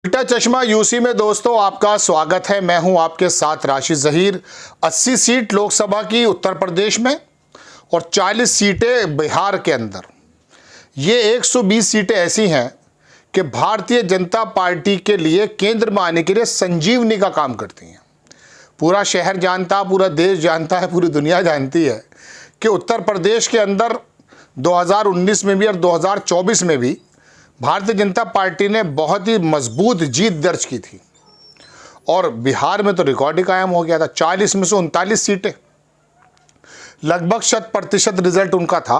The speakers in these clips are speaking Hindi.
उल्टा चश्मा यूसी में दोस्तों आपका स्वागत है। मैं हूं आपके साथ राशिद ज़हीर। 80 सीट लोकसभा की उत्तर प्रदेश में और 40 सीटें बिहार के अंदर। ये 120 सीटें ऐसी हैं कि भारतीय जनता पार्टी के लिए केंद्र में आने के लिए संजीवनी का काम करती हैं। पूरा शहर जानता, पूरा देश जानता है, पूरी दुनिया जानती है कि उत्तर प्रदेश के अंदर 2019 में भी और 2024 में भी भारतीय जनता पार्टी ने बहुत ही मजबूत जीत दर्ज की थी और बिहार में तो रिकॉर्ड ही कायम हो गया था। 40 में से 39 सीटें, लगभग 100% रिजल्ट उनका था।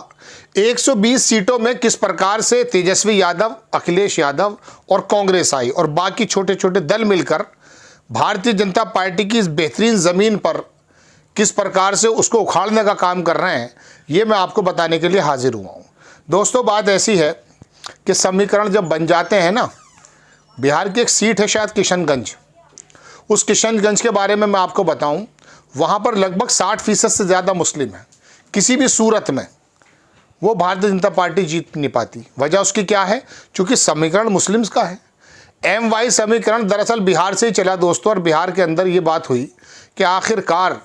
120 सीटों में किस प्रकार से तेजस्वी यादव, अखिलेश यादव और कांग्रेस आई और बाकी छोटे छोटे दल मिलकर भारतीय जनता पार्टी की इस बेहतरीन ज़मीन पर किस प्रकार से उसको उखाड़ने का काम कर रहे हैं, ये मैं आपको बताने के लिए हाजिर हुआ हूँ। दोस्तों, बात ऐसी है कि समीकरण जब बन जाते हैं ना, बिहार की एक सीट है शायद किशनगंज, उस किशनगंज के बारे में मैं आपको बताऊं, वहाँ पर लगभग 60% से ज़्यादा मुस्लिम हैं। किसी भी सूरत में वो भारतीय जनता पार्टी जीत नहीं पाती। वजह उसकी क्या है? चूँकि समीकरण मुस्लिम्स का है। MY समीकरण दरअसल बिहार से ही चला दोस्तों, और बिहार के अंदर ये बात हुई कि आखिरकार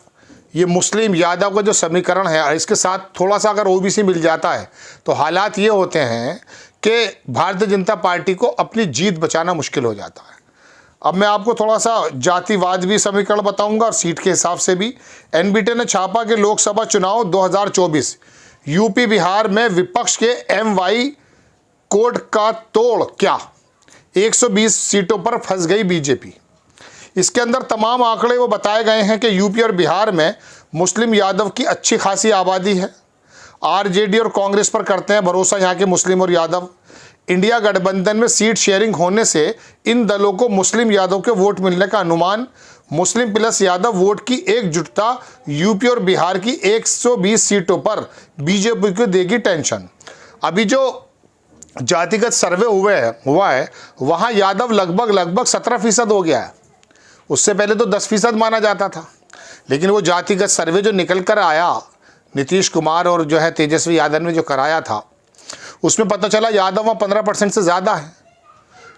ये मुस्लिम यादव का जो समीकरण है, इसके साथ थोड़ा सा अगर OBC मिल जाता है तो हालात ये होते हैं कि भारतीय जनता पार्टी को अपनी जीत बचाना मुश्किल हो जाता है। अब मैं आपको थोड़ा सा जातिवाद भी समीकरण बताऊंगा और सीट के हिसाब से भी। NBT ने छापा कि लोकसभा चुनाव 2024 यूपी बिहार में विपक्ष के MY कोड का तोड़ क्या, 120 सीटों पर फंस गई बीजेपी। इसके अंदर तमाम आंकड़े वो बताए गए हैं कि यूपी और बिहार में मुस्लिम यादव की अच्छी खासी आबादी है। RJD और कांग्रेस पर करते हैं भरोसा यहाँ के मुस्लिम और यादव। इंडिया गठबंधन में सीट शेयरिंग होने से इन दलों को मुस्लिम यादव के वोट मिलने का अनुमान। मुस्लिम प्लस यादव वोट की एकजुटता यूपी और बिहार की 120 सीटों पर बीजेपी को देगी टेंशन। अभी जो जातिगत सर्वे हुआ है वहाँ यादव लगभग 17% हो गया है। उससे पहले तो 10% माना जाता था, लेकिन वो जातिगत सर्वे जो निकल कर आया नीतीश कुमार और जो है तेजस्वी यादव ने जो कराया था, उसमें पता चला यादव वहाँ 15% से ज़्यादा है।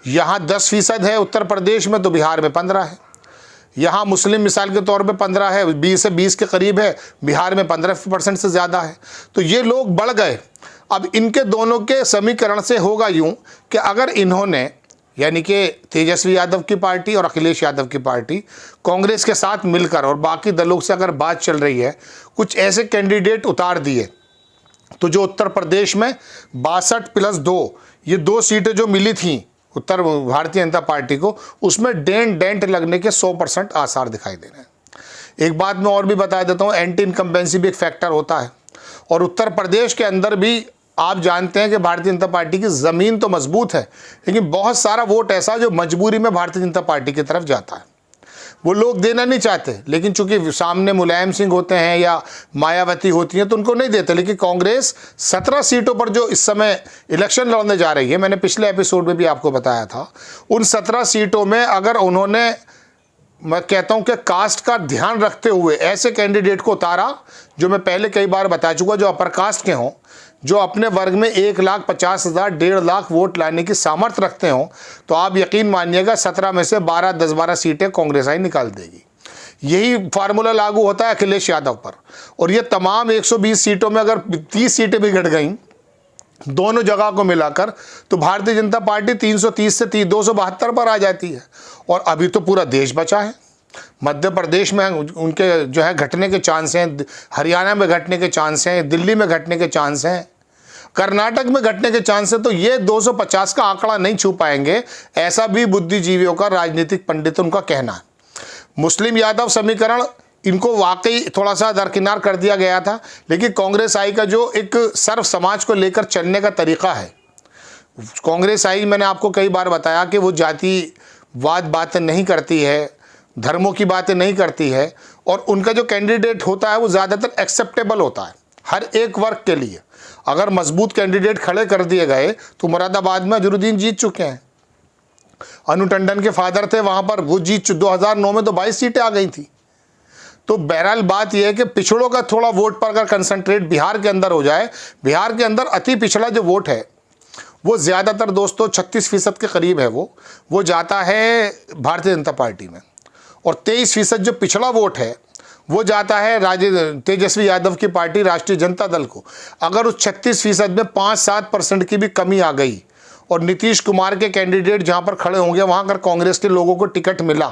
यहाँ 10% है उत्तर प्रदेश में, तो बिहार में 15 है। यहाँ मुस्लिम मिसाल के तौर पे 15 है, 20 से 20 के करीब है, बिहार में 15% से ज़्यादा है। तो ये लोग बढ़ गए। अब इनके दोनों के समीकरण से होगा यूँ कि अगर इन्होंने, यानी कि तेजस्वी यादव की पार्टी और अखिलेश यादव की पार्टी कांग्रेस के साथ मिलकर और बाकी दलों से अगर बात चल रही है, कुछ ऐसे कैंडिडेट उतार दिए, तो जो उत्तर प्रदेश में 62+2 ये 2 सीटें जो मिली थीं उत्तर भारतीय जनता पार्टी को, उसमें डेंट लगने के 100% आसार दिखाई दे रहे हैं। एक बात मैं और भी बता देता हूँ, एंटी इनकम्बेंसी भी एक फैक्टर होता है। और उत्तर प्रदेश के अंदर भी आप जानते हैं कि भारतीय जनता पार्टी की ज़मीन तो मजबूत है, लेकिन बहुत सारा वोट ऐसा जो मजबूरी में भारतीय जनता पार्टी की तरफ जाता है। वो लोग देना नहीं चाहते, लेकिन चूंकि सामने मुलायम सिंह होते हैं या मायावती होती हैं तो उनको नहीं देते। लेकिन कांग्रेस 17 सीटों पर जो इस समय इलेक्शन लड़ने जा रही है, मैंने पिछले एपिसोड में भी आपको बताया था, उन 17 सीटों में अगर उन्होंने, मैं कहता हूं कि कास्ट का ध्यान रखते हुए ऐसे कैंडिडेट को उतारा जो मैं पहले कई बार बता चुका, जो अपर कास्ट के हों, जो अपने वर्ग में 1,50,000 1.5 लाख वोट लाने की सामर्थ्य रखते हों, तो आप यकीन मानिएगा 17 में से 10-12 सीटें कांग्रेस आई निकाल देगी। यही फार्मूला लागू होता है अखिलेश यादव पर। और ये तमाम 120 सीटों में अगर 30 सीटें भी घट गईं दोनों जगह को मिलाकर, तो भारतीय जनता पार्टी 330 से 272 पर आ जाती है। और अभी तो पूरा देश बचा है। मध्य प्रदेश में उनके जो है घटने के चांस हैं, हरियाणा में घटने के चांस हैं, दिल्ली में घटने के चांस हैं, कर्नाटक में घटने के चांस है। तो ये 250 का आंकड़ा नहीं छू पाएंगे, ऐसा भी बुद्धिजीवियों का, राजनीतिक पंडितों का कहना है। मुस्लिम यादव समीकरण इनको वाकई थोड़ा सा दरकिनार कर दिया गया था, लेकिन कांग्रेस आई का जो एक सर्व समाज को लेकर चलने का तरीका है, कांग्रेस आई, मैंने आपको कई बार बताया कि वो जातिवाद बातें नहीं करती है, धर्मों की बातें नहीं करती है, और उनका जो कैंडिडेट होता है वो ज़्यादातर एक्सेप्टेबल होता है हर एक वर्ग के लिए। अगर मजबूत कैंडिडेट खड़े कर दिए गए तो मुरादाबाद में अजरुद्दीन जीत चुके हैं, अनु टंडन के फादर थे वहाँ पर, वो जीत 2009 में तो 22 सीटें आ गई थी। तो बहरहाल बात यह है कि पिछड़ों का थोड़ा वोट पर अगर कंसंट्रेट बिहार के अंदर हो जाए, बिहार के अंदर अति पिछड़ा जो वोट है वो ज़्यादातर दोस्तों 36% के करीब है, वो जाता है भारतीय जनता पार्टी में, और 23% जो पिछड़ा वोट है वो जाता है तेजस्वी यादव की पार्टी राष्ट्रीय जनता दल को। अगर उस 36% में 5-7% की भी कमी आ गई और नीतीश कुमार के कैंडिडेट जहां पर खड़े होंगे वहां अगर कांग्रेस के लोगों को टिकट मिला,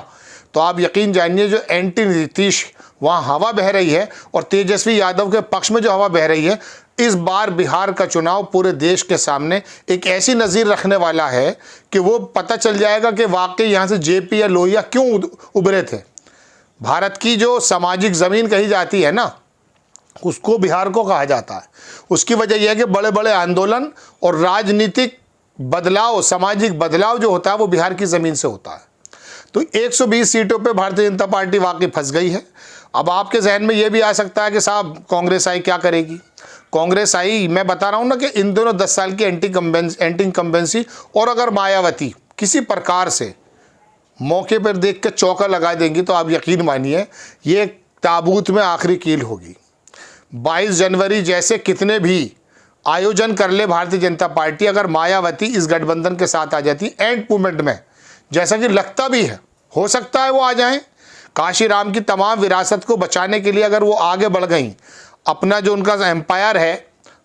तो आप यकीन जानिए जो एंटी नीतीश वहां हवा बह रही है और तेजस्वी यादव के पक्ष में जो हवा बह रही है, इस बार बिहार का चुनाव पूरे देश के सामने एक ऐसी नज़ीर रखने वाला है कि वो पता चल जाएगा कि वाकई यहाँ से जेपी या लोहिया क्यों उभरे थे। भारत की जो सामाजिक ज़मीन कही जाती है ना, उसको बिहार को कहा जाता है। उसकी वजह यह है कि बड़े बड़े आंदोलन और राजनीतिक बदलाव, सामाजिक बदलाव जो होता है वो बिहार की ज़मीन से होता है। तो 120 सीटों पे भारतीय जनता पार्टी वाकई फंस गई है। अब आपके जहन में ये भी आ सकता है कि साहब कांग्रेस आई क्या करेगी। कांग्रेस आई, मैं बता रहा हूँ ना कि इन दोनों 10 साल की एंटी इनकम्बेंसी, और अगर मायावती किसी प्रकार से मौके पर देख के चौका लगा देंगी तो आप यकीन मानिए ये ताबूत में आखिरी कील होगी। 22 जनवरी जैसे कितने भी आयोजन कर ले भारतीय जनता पार्टी, अगर मायावती इस गठबंधन के साथ आ जाती एंड मोमेंट में, जैसा कि लगता भी है, हो सकता है वो आ जाएं, काशीराम की तमाम विरासत को बचाने के लिए अगर वो आगे बढ़ गई, अपना जो उनका एम्पायर है,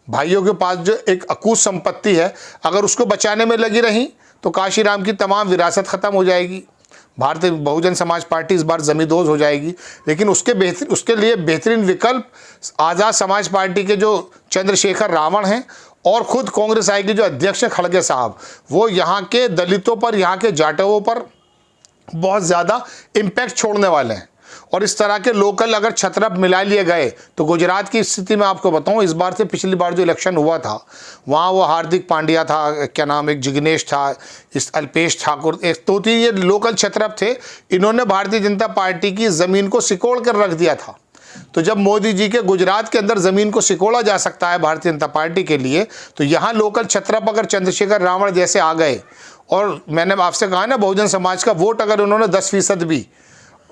भाइयों के पास जो एक अकूत संपत्ति है, अगर उसको बचाने में लगी रही तो काशीराम की तमाम विरासत ख़त्म हो जाएगी। भारतीय बहुजन समाज पार्टी इस बार जमींदोज हो जाएगी। लेकिन उसके लिए बेहतरीन विकल्प आज़ाद समाज पार्टी के जो चंद्रशेखर रावण हैं और ख़ुद कांग्रेस आई के जो अध्यक्ष हैं खड़गे साहब, वो यहाँ के दलितों पर, यहाँ के जाटवों पर बहुत ज़्यादा इम्पैक्ट छोड़ने वाले हैं। और इस तरह के लोकल अगर छतरप मिला लिए गए तो गुजरात की स्थिति में आपको बताऊं, इस बार से पिछली बार जो इलेक्शन हुआ था वहाँ वो हार्दिक पांड्या था, क्या नाम, एक जिग्नेश था, इस अल्पेश ठाकुर, एक दो तीन ये लोकल छतरप थे। इन्होंने भारतीय जनता पार्टी की ज़मीन को सिकोड़ कर रख दिया था। तो जब मोदी जी के गुजरात के अंदर ज़मीन को सिकोड़ा जा सकता है भारतीय जनता पार्टी के लिए, तो यहाँ लोकल छतरप अगर चंद्रशेखर रावण जैसे आ गए, और मैंने आपसे कहा ना बहुजन समाज का वोट अगर उन्होंने 10% भी,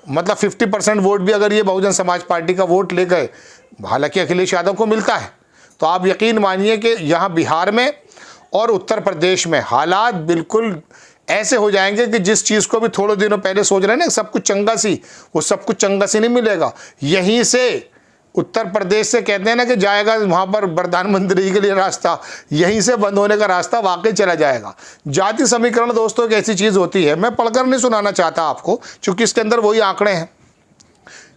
मतलब 50% वोट भी अगर ये बहुजन समाज पार्टी का वोट ले गए, हालांकि अखिलेश यादव को मिलता है, तो आप यकीन मानिए कि यहाँ बिहार में और उत्तर प्रदेश में हालात बिल्कुल ऐसे हो जाएंगे कि जिस चीज़ को भी थोड़े दिनों पहले सोच रहे हैं ना सब कुछ चंगा सी, वो सब कुछ चंगा सी नहीं मिलेगा। यहीं से उत्तर प्रदेश से कहते हैं ना कि जाएगा वहाँ पर प्रधानमंत्री के लिए रास्ता, यहीं से बंद होने का रास्ता वाकई चला जाएगा। जाति समीकरण दोस्तों एक ऐसी चीज़ होती है, मैं पढ़कर नहीं सुनाना चाहता आपको क्योंकि इसके अंदर वही आंकड़े हैं।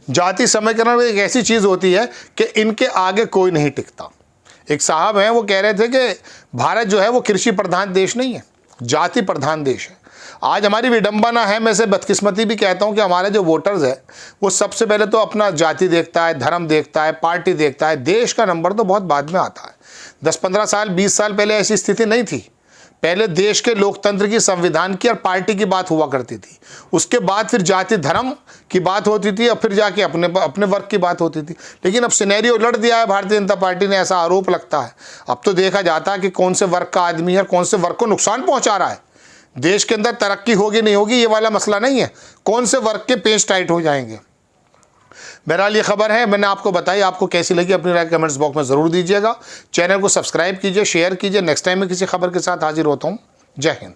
जाति समीकरण एक ऐसी चीज़ होती है कि इनके आगे कोई नहीं टिकता। एक साहब हैं वो कह रहे थे कि भारत जो है वो कृषि प्रधान देश नहीं है, जाति प्रधान देश है। आज हमारी विडंबना है, मैं इसे बदकिस्मती भी कहता हूं कि हमारे जो वोटर्स है वो सबसे पहले तो अपना जाति देखता है, धर्म देखता है, पार्टी देखता है, देश का नंबर तो बहुत बाद में आता है। 10-15 साल 20 साल पहले ऐसी स्थिति नहीं थी। पहले देश के लोकतंत्र की, संविधान की और पार्टी की बात हुआ करती थी, उसके बाद फिर जाति धर्म की बात होती थी और फिर जाके अपने वर्ग की बात होती थी। लेकिन अब सिनेरियो उलट दिया है भारतीय जनता पार्टी ने, ऐसा आरोप लगता है। अब तो देखा जाता है कि कौन से वर्ग का आदमी है, कौन से वर्ग को नुकसान पहुंचा रहा है। देश के अंदर तरक्की होगी नहीं होगी ये वाला मसला नहीं है, कौन से वर्ग के पेच टाइट हो जाएंगे। बहरहाल ये खबर है, मैंने आपको बताई। आपको कैसी लगी अपनी राय कमेंट्स बॉक्स में ज़रूर दीजिएगा। चैनल को सब्सक्राइब कीजिए, शेयर कीजिए। नेक्स्ट टाइम में किसी खबर के साथ हाजिर होता हूँ। जय हिंद।